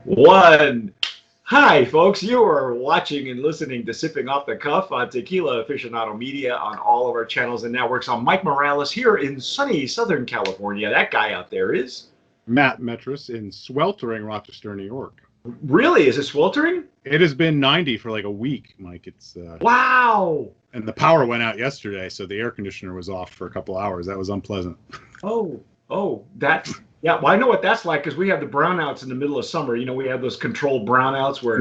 One. Hi, folks. You are watching and listening to Sipping Off the Cuff on Tequila Aficionado Media on all of our channels and networks. I'm Mike Morales here in sunny Southern California. That guy out there is. Matt Metris in sweltering Rochester, New York. Really? Is it sweltering? It has been 90 for like a week, Mike. It's Wow. And the power went out yesterday, so the air conditioner was off for a couple hours. That was unpleasant. Yeah. Well, I know what that's like because we have the brownouts in the middle of summer. You know, we have those controlled brownouts where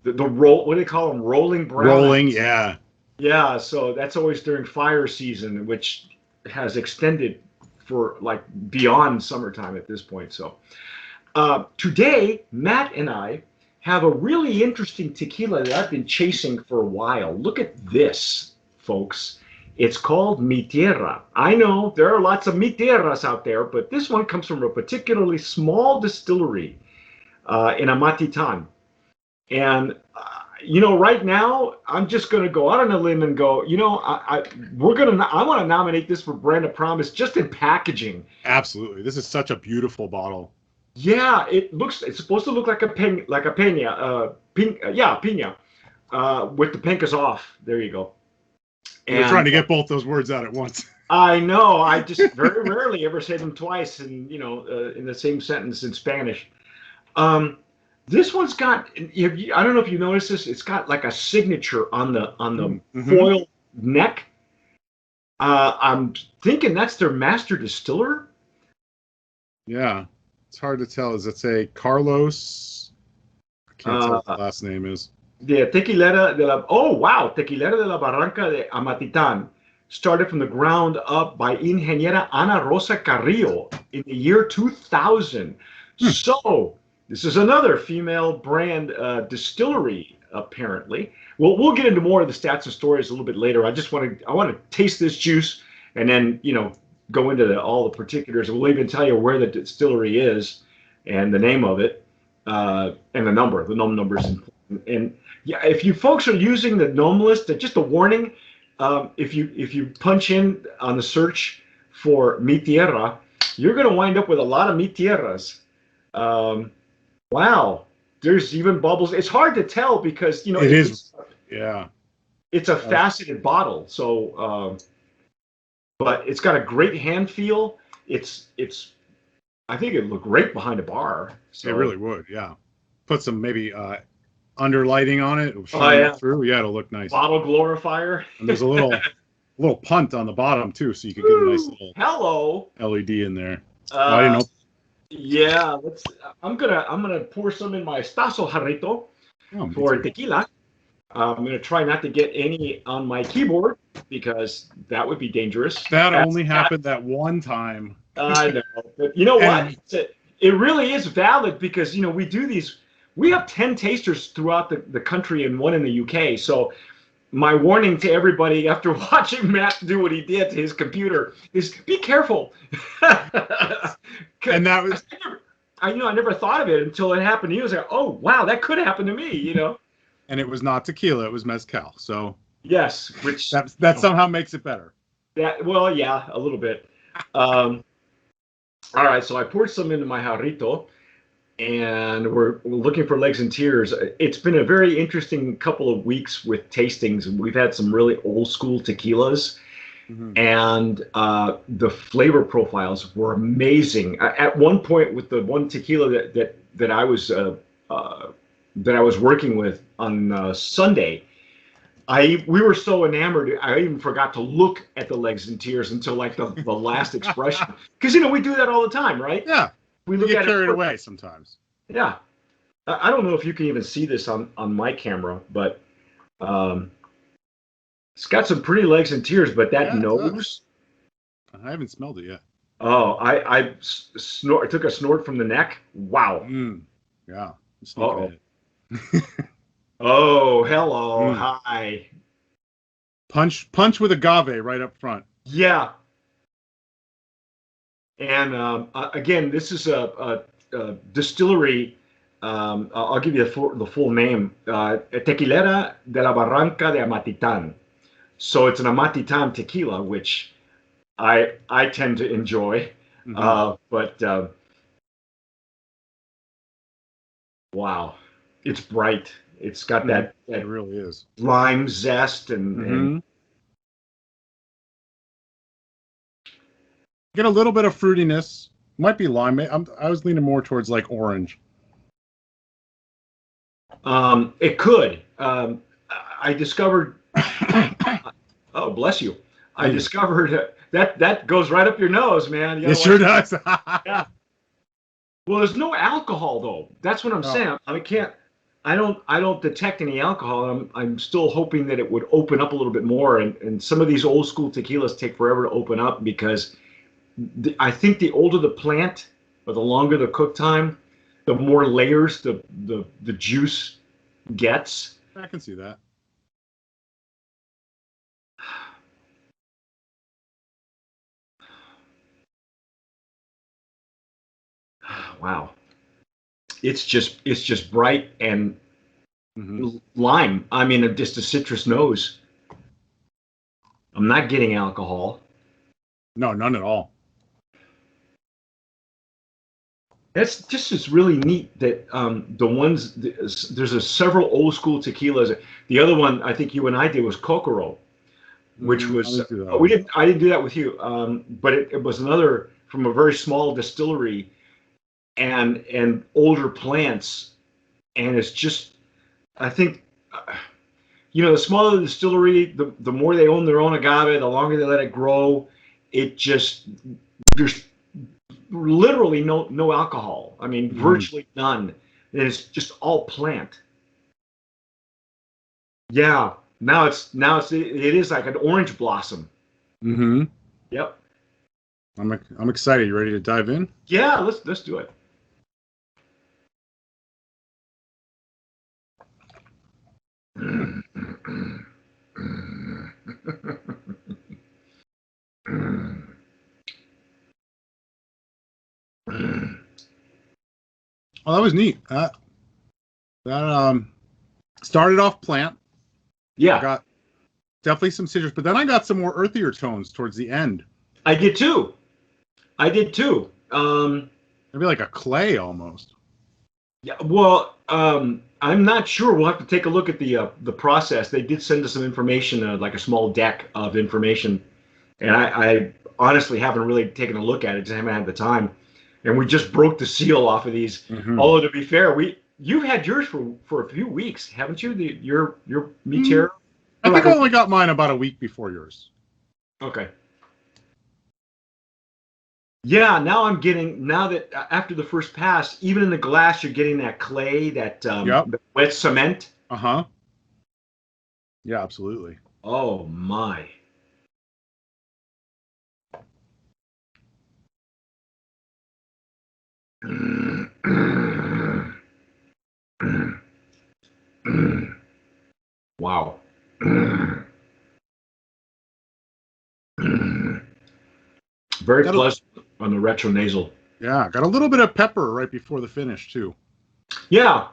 the roll. What do they call them? Rolling brownouts. Rolling, yeah. Yeah. So that's always during fire season, which has extended for like beyond summertime at this point. So today, Matt and I have a really interesting tequila that I've been chasing for a while. Look at this, folks. It's called Mi Tierra. I know there are lots of Mi Tierras out there, but this one comes from a particularly small distillery in Amatitan. And, right now, I'm just going to go out on a limb and go, I want to nominate this for Brand of Promise just in packaging. Absolutely. This is such a beautiful bottle. Yeah, it's supposed to look like a pena, piña, with the pencas off. There you go. You're trying to get both those words out at once. I know. I just very rarely ever say them twice in the same sentence in Spanish. This one's got. I don't know if you noticed this. It's got like a signature on the foil neck. I'm thinking that's their master distiller. Yeah, it's hard to tell. Does it say Carlos? I can't tell what the last name is. The Tequilera de la Tequilera de la Barranca de Amatitan started from the ground up by Ingeniera Ana Rosa Carrillo in the year 2000. So this is another female brand distillery, apparently. Well, we'll get into more of the stats and stories a little bit later. I want to taste this juice and then go into all the particulars. We'll even tell you where the distillery is and the name of it and the numbers. And yeah, if you folks are using the gnome list, just a warning, if you punch in on the search for Mi Tierra, you're going to wind up with a lot of Mi Tierras. Wow, there's even bubbles. It's hard to tell because it is. Yeah, it's a faceted bottle. So, but it's got a great hand feel. It's. I think it'd look great behind a bar. So. It really would. Yeah, put some maybe. Underlighting on it. Through. Yeah, it'll look nice. Bottle glorifier. And there's a little punt on the bottom too, so you could get a nice little LED in there. I didn't know. Yeah, I'm gonna pour some in my Stasso jarrito for tequila. I'm gonna try not to get any on my keyboard because that would be dangerous. That only happened that one time. I know, but you know what? It really is valid because we do these. We have 10 tasters throughout the country and one in the UK. So my warning to everybody after watching Matt do what he did to his computer is be careful. And that was... I never thought of it until it happened to you. I was like, oh, wow, that could happen to me, And it was not tequila. It was mezcal. So yes, which... That somehow makes it better. Well, yeah, a little bit. All right, so I poured some into my jarrito. And we're looking for legs and tears. It's been a very interesting couple of weeks with tastings. We've had some really old school tequilas, and the flavor profiles were amazing. At one point, with the one tequila that I was working with on Sunday, we were so enamored, I even forgot to look at the legs and tears until like the last expression, because we do that all the time, right? Yeah. We get carried away sometimes. Yeah. I don't know if you can even see this on my camera, but it's got some pretty legs and tears, but that nose. I haven't smelled it yet. Oh, I took a snort from the neck. Wow. Yeah. Oh, hello. Hi. Punch with agave right up front. Yeah. And again, this is a distillery. I'll give you the full name. Tequilera de la Barranca de Amatitan. So it's an Amatitan tequila, which I tend to enjoy. But Wow. It's bright. It's got It that really is. lime zest and Hmm. Get a little bit of fruitiness. Might be lime. I was leaning more towards like orange. it could. I discovered. Oh, bless you. I Thank you. discovered that goes right up your nose, man. You It gotta sure watch. does. Yeah. Well, there's no alcohol though. That's what I'm No. saying. I can't. I don't detect any alcohol. I'm still hoping that it would open up a little bit more. And some of these old school tequilas take forever to open up because I think the older the plant or the longer the cook time, the more layers the juice gets. I can see that. Wow. It's just bright and Hmm. lime. I mean, just a citrus nose. I'm not getting alcohol. No, none at all. That's just it's really neat that the ones there's several old school tequilas. The other one I think you and I did was Kokoro, which I was didn't do that oh, we one. didn't I didn't do that with you, but it was another from a very small distillery and older plants, and it's just I think the smaller the distillery, the more they own their own agave, the longer they let it grow. It just there's literally no alcohol. I mean, Hmm. virtually none. And it's just all plant. Yeah. It is like an orange blossom. Hmm. Yep. I'm excited. You ready to dive in? Yeah. Let's do it. Oh, that was neat. That started off plant. I Yeah, got definitely some citrus, but then I got some more earthier tones towards the end. I did too. I did too. Maybe like a clay almost. Yeah. Well, I'm not sure. We'll have to take a look at the process. They did send us some information, like a small deck of information, and I honestly haven't really taken a look at it. Just haven't had the time. And we just broke the seal off of these. Hmm. Although to be fair, you've had yours for a few weeks, haven't you? Your meat Mm, terror I for think like I a only got mine about a week before yours. okay. Yeah, now that after the first pass, even in the glass, you're getting that clay, Yep. the wet cement. Uh-huh. Yeah, absolutely. Oh my. Wow. Very Got a, pleasant on the retronasal. yeah, got a little bit of pepper right before the finish too. Yeah,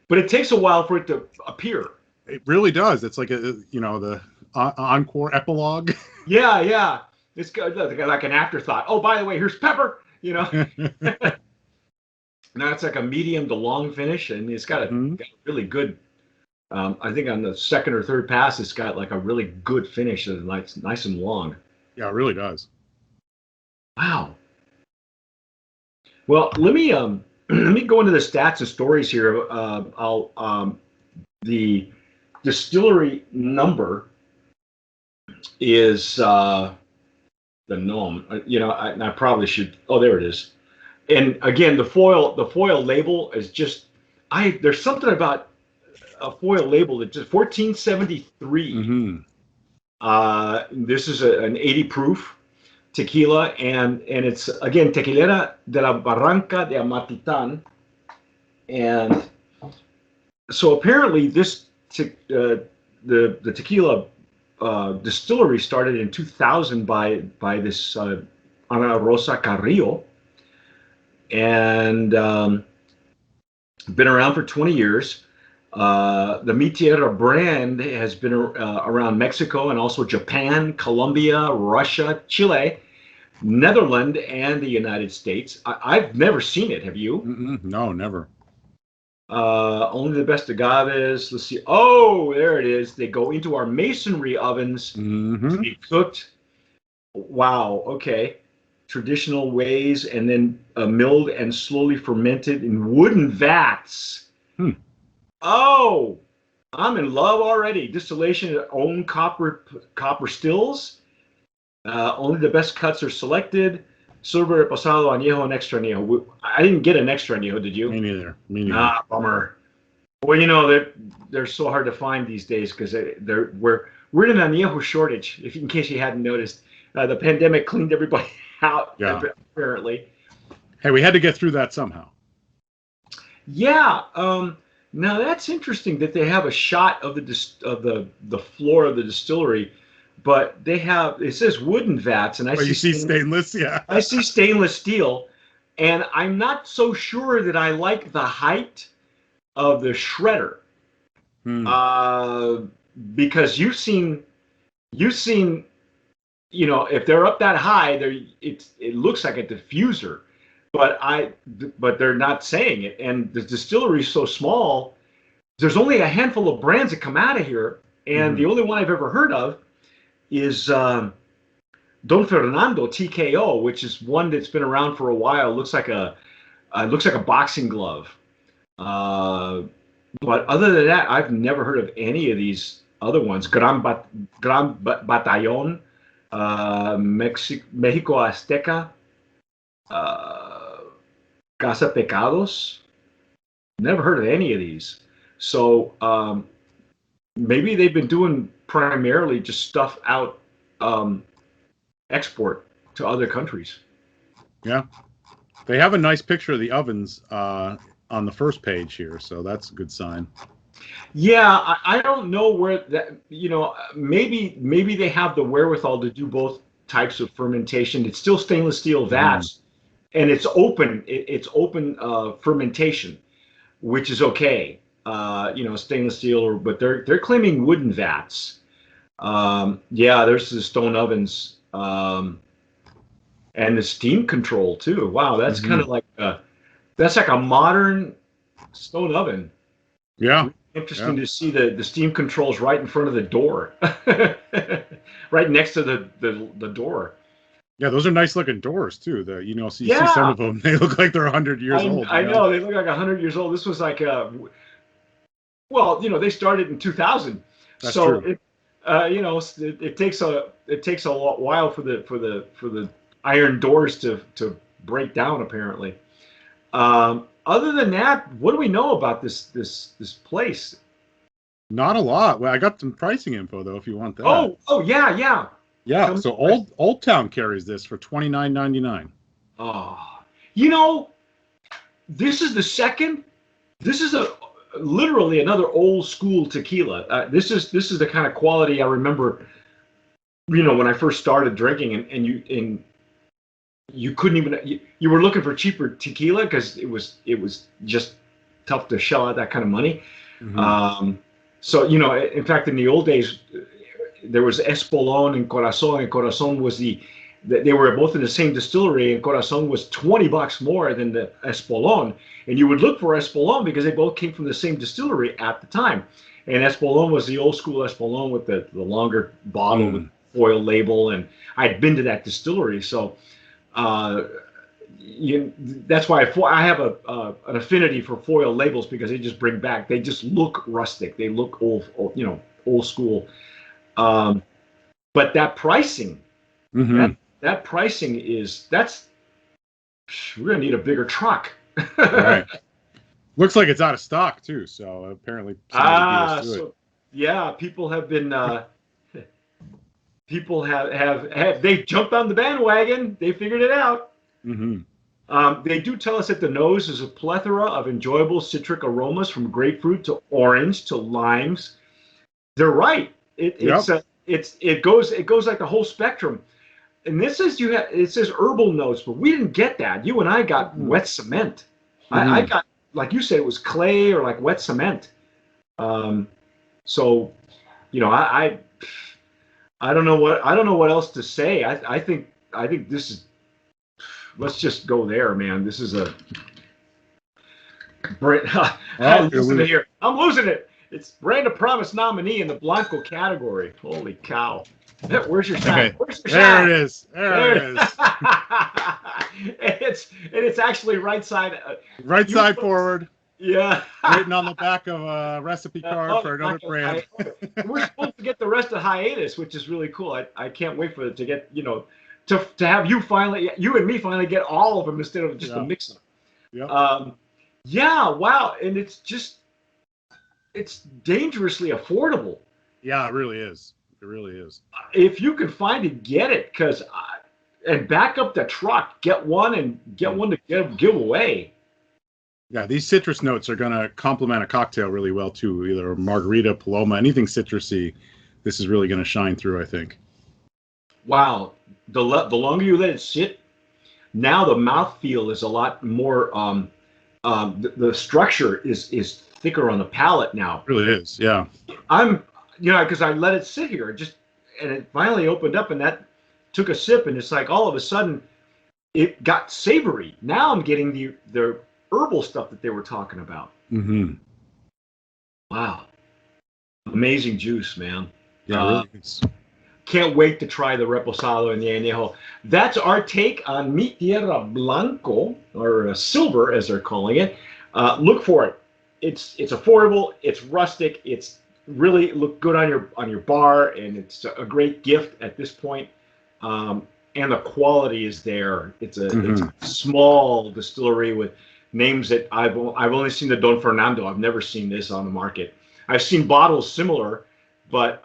but it takes a while for it to appear. It really does. It's like the encore epilogue. Yeah, yeah. It's got like an afterthought. Oh, by the way, here's pepper. Now it's like a medium to long finish, and it's Hmm. got a really good. I think on the second or third pass, it's got like a really good finish. That's nice and long. Yeah, it really does. Wow. Well, let me let me go into the stats and stories here. I'll the distillery number is the gnome. I probably should. Oh, there it is. And again, the foil label is just there's something about a foil label that just 1473. Hmm. This is an 80 proof tequila, and it's again Tequilera de la Barranca de Amatitan, and so apparently the tequila distillery started in 2000 by this Ana Rosa Carrillo, and been around for 20 years. The Mi Tierra brand has been around Mexico and also Japan, Colombia, Russia, Chile, Netherlands, and the United States. I've never seen it. Have you? No, never. Only the best agaves. Let's see. Oh, there it is. They go into our masonry ovens to be cooked. Wow. Okay. Traditional ways, and then milled and slowly fermented in wooden vats. Hmm. Oh, I'm in love already. Distillation at own copper stills. Only the best cuts are selected. Silver, pasado, añejo, and extra añejo. I didn't get an extra añejo, did you? Me neither. Me neither. Ah, bummer. Well, they're so hard to find these days because we're in an añejo shortage. In case you hadn't noticed, the pandemic cleaned everybody out. Yeah. Apparently. Hey, we had to get through that somehow. Yeah. Now that's interesting that they have a shot of the floor of the distillery, but it says wooden vats, and you see stainless, yeah. I see stainless steel, and I'm not so sure that I like the height of the shredder, because you've seen, if they're up that high, it looks like a diffuser, but they're not saying it, and the distillery is so small. There's only a handful of brands that come out of here, and the only one I've ever heard of is Don Fernando TKO, which is one that's been around for a while. Looks like a boxing glove. But other than that, I've never heard of any of these other ones. Gran Batallon, Mexico Azteca, Casa Pecados. Never heard of any of these. So maybe they've been doing primarily just stuff out export to other countries. Yeah. They have a nice picture of the ovens on the first page here, so that's a good sign. Yeah, I don't know where that, maybe they have the wherewithal to do both types of fermentation. It's still stainless steel vats, and it's open. It's open fermentation, which is okay. Stainless steel, but they're claiming wooden vats. Yeah, there's the stone ovens, and the steam control too. Wow, that's kind of like that's like a modern stone oven. Yeah. Interesting to see the steam controls right in front of the door, right next to the door. Yeah, those are nice looking doors too. So you see some of them, they look like they're 100 years old. I know they look like 100 years old. This was like they started in 2000. That's so true. it takes a while for the iron doors to break down, apparently. Other than that, what do we know about this place? Not a lot. Well, I got some pricing info though, if you want that. Oh yeah. Yeah. So Old Town carries this for $29.99. Oh, this is the second. This is literally another old school tequila. This is the kind of quality I remember. When I first started drinking, and you couldn't even, you were looking for cheaper tequila because it was just tough to shell out that kind of money. So in fact, in the old days, there was Espolón and Corazón, and Corazón was they were both in the same distillery, and Corazón was $20 more than the Espolón, and you would look for Espolón because they both came from the same distillery at the time. And Espolón was the old school Espolón with the longer bottle with foil label, and I'd been to that distillery, so that's why I have an affinity for foil labels, because they just look rustic, they look old school. But that pricing, that pricing we're gonna need a bigger truck. Right. Looks like it's out of stock too, so apparently yeah, people have been people have they jumped on the bandwagon. They figured it out. They do tell us that the nose is a plethora of enjoyable citric aromas, from grapefruit to orange to limes. They're right. It goes like the whole spectrum. And this is it says herbal notes, but we didn't get that. You and I got wet cement. I got, like you said, it was clay or like wet cement. So I don't know what else to say. I think this is, let's just go there, man. This is Listen to here. I'm losing it. It's Brand of Promise nominee in the Blanco category. Holy cow. Where's your shot? Okay. Where's your There shot? it is. There it is. It's actually right side. Right side forward. Yeah. Written on the back of a recipe card for another brand. We're supposed to get the rest of hiatus, which is really cool. I can't wait for it to get, to have you and me finally get all of them instead of just a mix of them. Yep. Yeah, wow. And it's dangerously affordable. Yeah, it really is. It really is. If you can find it, get it, and back up the truck. Get one and get one to give away. Yeah, these citrus notes are going to complement a cocktail really well, too. Either a margarita, Paloma, anything citrusy. This is really going to shine through, I think. Wow. The longer you let it sit, now the mouthfeel is a lot more, the structure is thicker on the palate now. It really is, yeah. Because I let it sit here, and it finally opened up, and that took a sip, and it's like all of a sudden it got savory. Now I'm getting the herbal stuff that they were talking about. Mm-hmm. Wow. Amazing juice, man. Yeah, it really is. Can't wait to try the Reposado and the Añejo. That's our take on Mi Tierra Blanco, or silver as they're calling it. Look for it. It's affordable. It's rustic. It's really look good on your bar, and it's a great gift at this point. And the quality is there. It's a small distillery with names that I've only seen the Don Fernando. I've never seen this on the market. I've seen bottles similar, but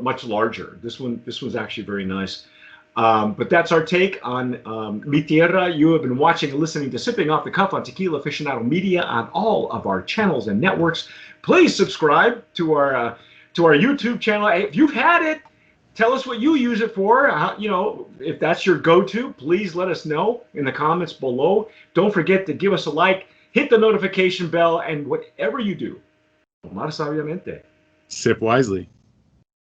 much larger. This one's actually very nice. But that's our take on Mi Tierra. You have been watching and listening to Sipping Off the Cuff on Tequila Aficionado Media on all of our channels and networks. Please subscribe to our YouTube channel. If you've had it, tell us what you use it for. If that's your go-to, please let us know in the comments below. Don't forget to give us a like, hit the notification bell, and whatever you do, tomar sabiamente. Sip wisely.